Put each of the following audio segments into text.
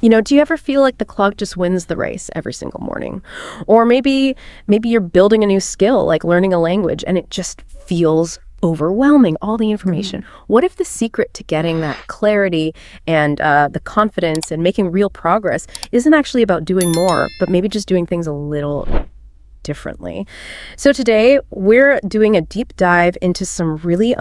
Do you ever feel like the clock just wins the race every single morning? Or maybe you're building a new skill, like learning a language, and it just feels overwhelming, all the information. What if the secret to getting that clarity and the confidence and making real progress isn't actually about doing more, but maybe just doing things a little differently? So today we're doing a deep dive into some really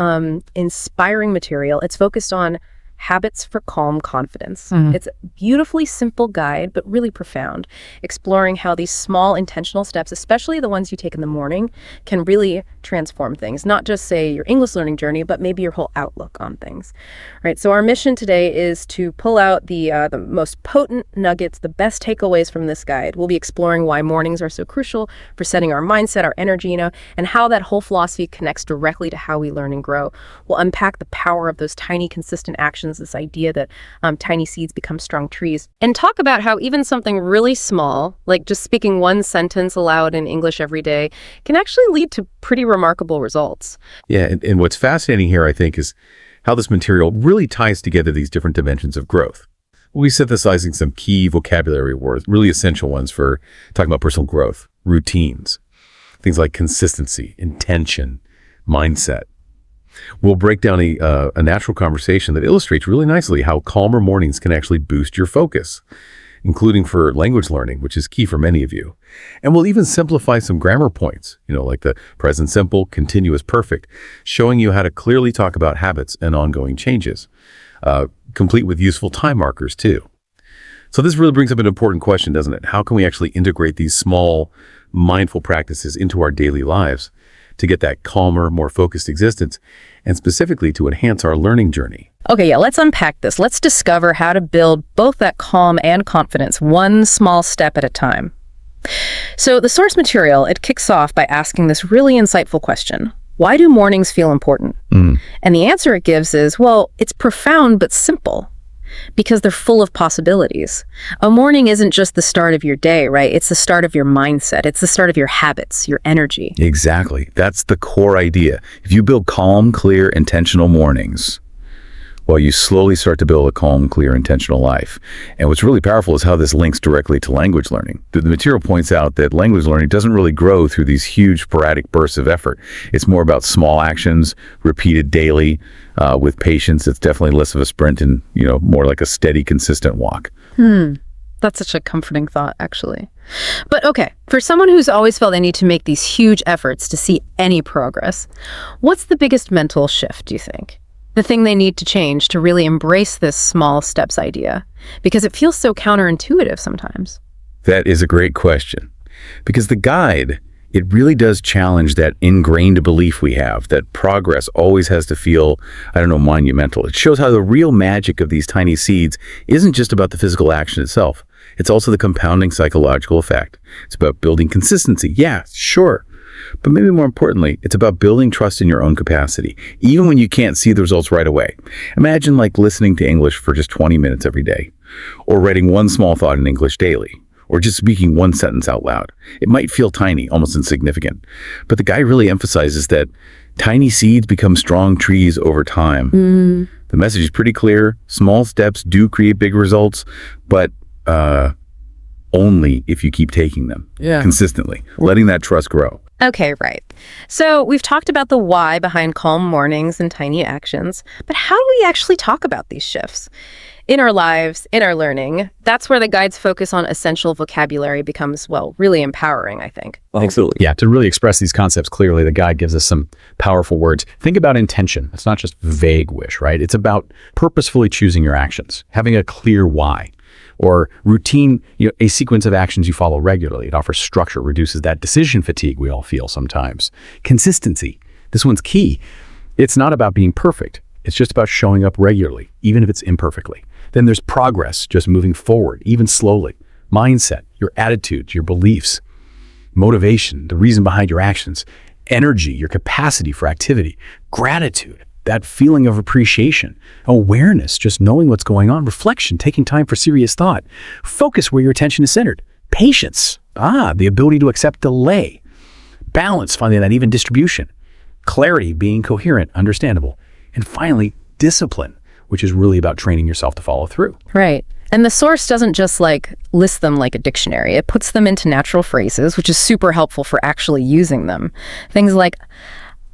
inspiring material. It's focused on habits for calm confidence. It's a beautifully simple guide, but really profound, exploring how these small intentional steps, especially the ones you take in the morning, can really transform things. Not just, say, your English learning journey, but maybe your whole outlook on things. Right. So our mission today is to pull out the most potent nuggets, the best takeaways from this guide. We'll be exploring why mornings are so crucial for setting our mindset, our energy, and how that whole philosophy connects directly to how we learn and grow. We'll unpack the power of those tiny, consistent actions, this idea that tiny seeds become strong trees, and talk about how even something really small, like just speaking one sentence aloud in English every day, can actually lead to pretty remarkable results. Yeah, and what's fascinating here, I think, is how this material really ties together these different dimensions of growth. We'll be synthesizing some key vocabulary words, really essential ones for talking about personal growth, routines, things like consistency, intention, mindset. We'll break down a natural conversation that illustrates really nicely how calmer mornings can actually boost your focus, including for language learning, which is key for many of you. And we'll even simplify some grammar points, like the present simple, continuous perfect, showing you how to clearly talk about habits and ongoing changes, complete with useful time markers too. So this really brings up an important question, doesn't it? How can we actually integrate these small, mindful practices into our daily lives to get that calmer, more focused existence, and specifically to enhance our learning journey? Okay, yeah, let's unpack this. Let's discover how to build both that calm and confidence, one small step at a time. So the source material, it kicks off by asking this really insightful question. Why do mornings feel important? And the answer it gives is, well, it's profound but simple, because they're full of possibilities. A morning isn't just the start of your day, right? It's the start of your mindset. It's the start of your habits, your energy. Exactly. That's the core idea. If you build calm, clear, intentional mornings, well, you slowly start to build a calm, clear, intentional life. And what's really powerful is how this links directly to language learning. The material points out that language learning doesn't really grow through these huge sporadic bursts of effort. It's more about small actions, repeated daily, with patience. It's definitely less of a sprint and, more like a steady, consistent walk. That's such a comforting thought, actually. But okay, for someone who's always felt they need to make these huge efforts to see any progress, what's the biggest mental shift, do you think? The thing they need to change to really embrace this small steps idea? Because it feels so counterintuitive sometimes. That is a great question. Because the guide, it really does challenge that ingrained belief we have that progress always has to feel, monumental. It shows how the real magic of these tiny seeds isn't just about the physical action itself. It's also the compounding psychological effect. It's about building consistency. Yeah, sure. But maybe more importantly, it's about building trust in your own capacity, even when you can't see the results right away. Imagine listening to English for just 20 minutes every day, or writing one small thought in English daily, or just speaking one sentence out loud. It might feel tiny, almost insignificant, but the guy really emphasizes that tiny seeds become strong trees over time. The message is pretty clear. Small steps do create big results, but only if you keep taking them consistently, letting that trust grow. Okay, right. So we've talked about the why behind calm mornings and tiny actions, but how do we actually talk about these shifts? In our lives, in our learning, that's where the guide's focus on essential vocabulary becomes, really empowering, I think. Absolutely. Yeah, to really express these concepts clearly, the guide gives us some powerful words. Think about intention. It's not just vague wish, right? It's about purposefully choosing your actions, having a clear why. Or routine, a sequence of actions you follow regularly. It offers structure, reduces that decision fatigue we all feel sometimes. Consistency. This one's key. It's not about being perfect. It's just about showing up regularly, even if it's imperfectly. Then there's progress, just moving forward, even slowly. Mindset, your attitudes, your beliefs. Motivation, the reason behind your actions. Energy, your capacity for activity. Gratitude, that feeling of appreciation. Awareness, just knowing what's going on. Reflection, taking time for serious thought. Focus where your attention is centered. Patience, the ability to accept delay. Balance, finding that even distribution. Clarity, being coherent, understandable. And finally, discipline, which is really about training yourself to follow through. Right. And the source doesn't just like list them like a dictionary. It puts them into natural phrases, which is super helpful for actually using them. Things like,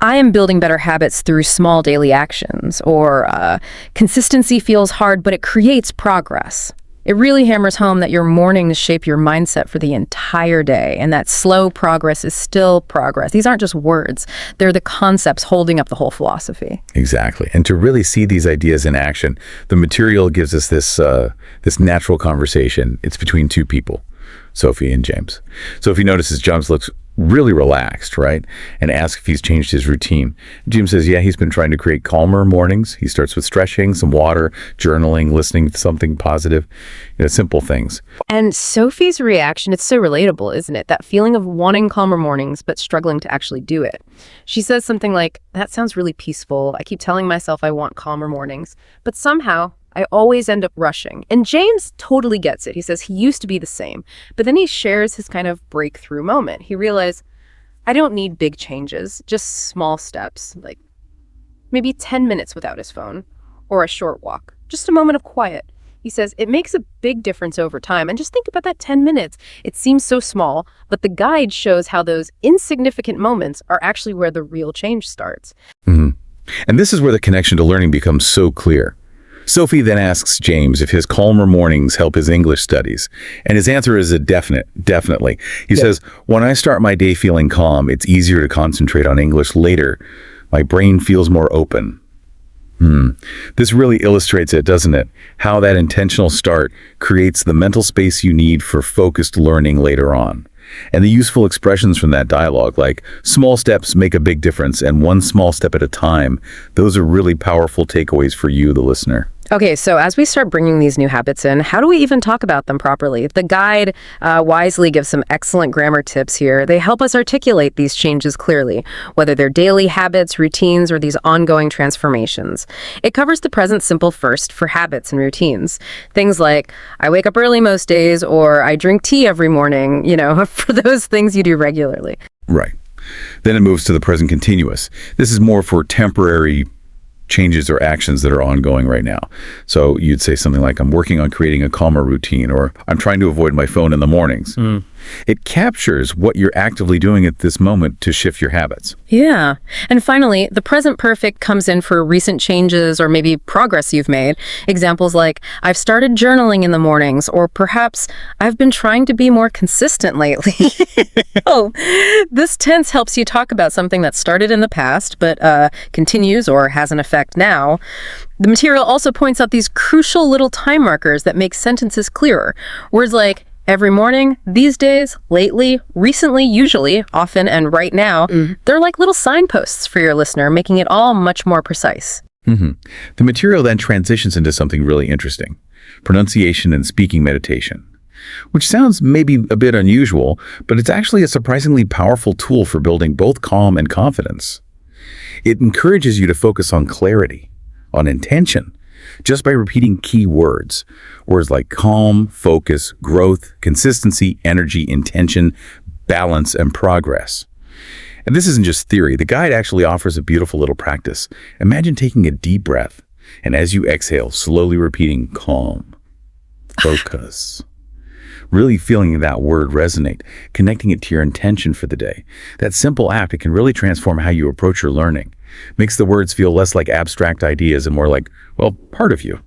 I am building better habits through small daily actions, or consistency feels hard, but it creates progress. It really hammers home that your mornings shape your mindset for the entire day, and that slow progress is still progress. These aren't just words. They're the concepts holding up the whole philosophy. Exactly. And to really see these ideas in action, the material gives us this natural conversation. It's between two people, Sophie and James. Sophie notices James looks really relaxed, right? And asks if he's changed his routine. James says, yeah, he's been trying to create calmer mornings. He starts with stretching, some water, journaling, listening to something positive, simple things. And Sophie's reaction, it's so relatable, isn't it? That feeling of wanting calmer mornings, but struggling to actually do it. She says something like, that sounds really peaceful. I keep telling myself I want calmer mornings, but somehow I always end up rushing. And James totally gets it. He says he used to be the same, but then he shares his kind of breakthrough moment. He realized, I don't need big changes, just small steps, like maybe 10 minutes without his phone or a short walk, just a moment of quiet. He says it makes a big difference over time. And just think about that 10 minutes. It seems so small, but the guide shows how those insignificant moments are actually where the real change starts. Mm-hmm. And this is where the connection to learning becomes so clear. Sophie then asks James if his calmer mornings help his English studies. And his answer is a definitely. He says, when I start my day feeling calm, it's easier to concentrate on English later. My brain feels more open. This really illustrates it, doesn't it? How that intentional start creates the mental space you need for focused learning later on. And the useful expressions from that dialogue, like small steps make a big difference and one small step at a time, those are really powerful takeaways for you, the listener. Okay, so as we start bringing these new habits in, how do we even talk about them properly? The guide wisely gives some excellent grammar tips here. They help us articulate these changes clearly, whether they're daily habits, routines, or these ongoing transformations. It covers the present simple first for habits and routines. Things like, I wake up early most days, or I drink tea every morning, for those things you do regularly. Right. Then it moves to the present continuous. This is more for temporary changes or actions that are ongoing right now. So you'd say something like, I'm working on creating a calmer routine, or I'm trying to avoid my phone in the mornings. It captures what you're actively doing at this moment to shift your habits. Yeah. And finally, the present perfect comes in for recent changes or maybe progress you've made. Examples like, I've started journaling in the mornings, or perhaps I've been trying to be more consistent lately. This tense helps you talk about something that started in the past, but continues or has an effect now. The material also points out these crucial little time markers that make sentences clearer. Words like, every morning, these days, lately, recently, usually, often, and right now, they're like little signposts for your listener, making it all much more precise. The material then transitions into something really interesting, pronunciation and speaking meditation, which sounds maybe a bit unusual, but it's actually a surprisingly powerful tool for building both calm and confidence. It encourages you to focus on clarity, on intention, just by repeating key words. Words like calm, focus, growth, consistency, energy, intention, balance, and progress. And this isn't just theory. The guide actually offers a beautiful little practice. Imagine taking a deep breath, and as you exhale, slowly repeating calm, focus. Really feeling that word resonate, connecting it to your intention for the day. That simple act, it can really transform how you approach your learning. Makes the words feel less like abstract ideas and more like, well, part of you.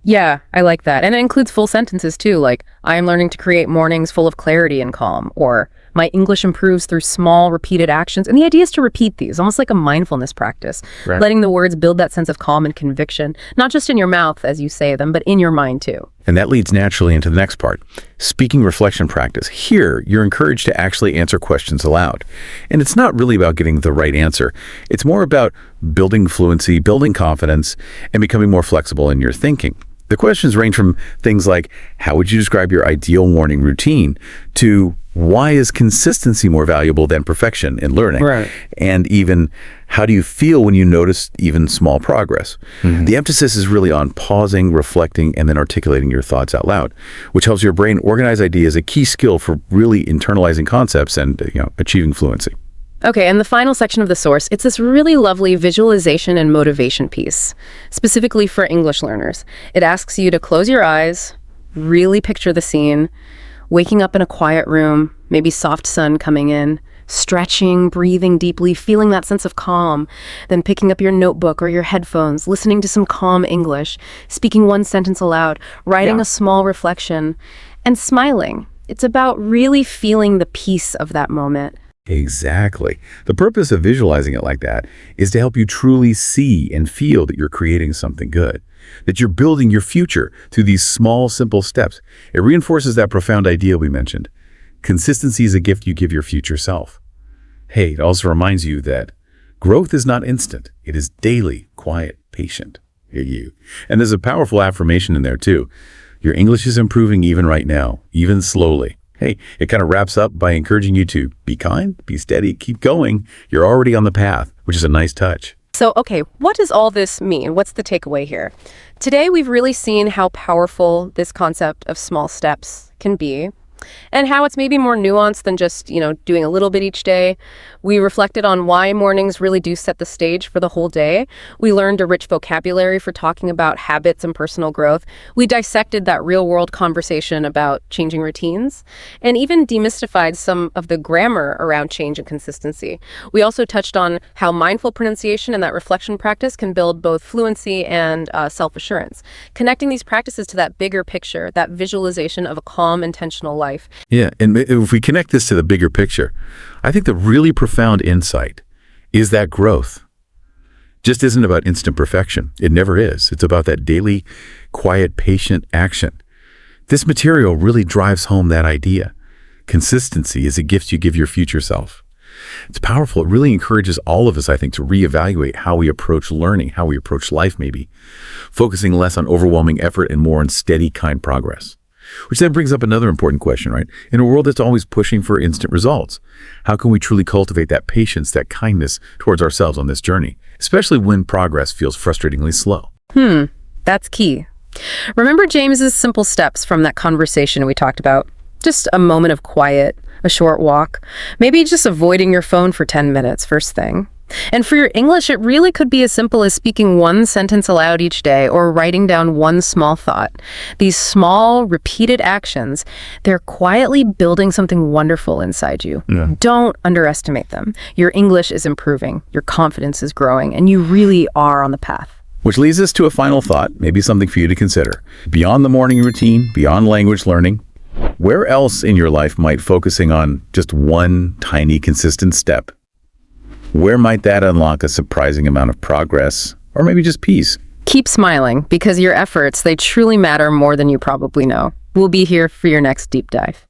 Yeah, I like that. And it includes full sentences too, like, I am learning to create mornings full of clarity and calm, or my English improves through small, repeated actions. And the idea is to repeat these, almost like a mindfulness practice, letting the words build that sense of calm and conviction, not just in your mouth as you say them, but in your mind too. And that leads naturally into the next part, speaking reflection practice. Here, you're encouraged to actually answer questions aloud. And it's not really about getting the right answer. It's more about building fluency, building confidence, and becoming more flexible in your thinking. The questions range from things like, how would you describe your ideal morning routine, to why is consistency more valuable than perfection in learning? And even, how do you feel when you notice even small progress? The emphasis is really on pausing, reflecting, and then articulating your thoughts out loud, which helps your brain organize ideas, a key skill for really internalizing concepts and achieving fluency. Okay, and the final section of the source, it's this really lovely visualization and motivation piece, specifically for English learners. It asks you to close your eyes, Really picture the scene. Waking up in a quiet room, maybe soft sun coming in, stretching, breathing deeply, feeling that sense of calm, then picking up your notebook or your headphones, listening to some calm English, speaking one sentence aloud, writing a small reflection, and smiling. It's about really feeling the peace of that moment. Exactly. The purpose of visualizing it like that is to help you truly see and feel that you're creating something good, that you're building your future through these small, simple steps. It reinforces that profound idea we mentioned. Consistency is a gift you give your future self. Hey, it also reminds you that growth is not instant. It is daily, quiet, patient. Hear you. And there's a powerful affirmation in there too. Your English is improving even right now, even slowly. Hey, it kind of wraps up by encouraging you to be kind, be steady, keep going. You're already on the path, which is a nice touch. So, okay, what does all this mean? What's the takeaway here? Today, we've really seen how powerful this concept of small steps can be, and how it's maybe more nuanced than just, doing a little bit each day. We reflected on why mornings really do set the stage for the whole day. We learned a rich vocabulary for talking about habits and personal growth. We dissected that real-world conversation about changing routines, and even demystified some of the grammar around change and consistency. We also touched on how mindful pronunciation and that reflection practice can build both fluency and self-assurance, connecting these practices to that bigger picture, that visualization of a calm, intentional life. Yeah, and if we connect this to the bigger picture, I think the really profound insight is that growth just isn't about instant perfection. It never is. It's about that daily, quiet, patient action. This material really drives home that idea. Consistency is a gift you give your future self. It's powerful. It really encourages all of us, I think, to reevaluate how we approach learning, how we approach life maybe, focusing less on overwhelming effort and more on steady, kind progress. Which then brings up another important question, right? In a world that's always pushing for instant results, how can we truly cultivate that patience, that kindness towards ourselves on this journey, especially when progress feels frustratingly slow? That's key. Remember James's simple steps from that conversation we talked about? Just a moment of quiet, a short walk, maybe just avoiding your phone for 10 minutes first thing. And for your English, it really could be as simple as speaking one sentence aloud each day or writing down one small thought. These small, repeated actions, they're quietly building something wonderful inside you. Yeah. Don't underestimate them. Your English is improving, your confidence is growing, and you really are on the path. Which leads us to a final thought, maybe something for you to consider. Beyond the morning routine, beyond language learning, where else in your life might focusing on just one tiny consistent step? Where might that unlock a surprising amount of progress, or maybe just peace? Keep smiling, because your efforts, they truly matter more than you probably know. We'll be here for your next deep dive.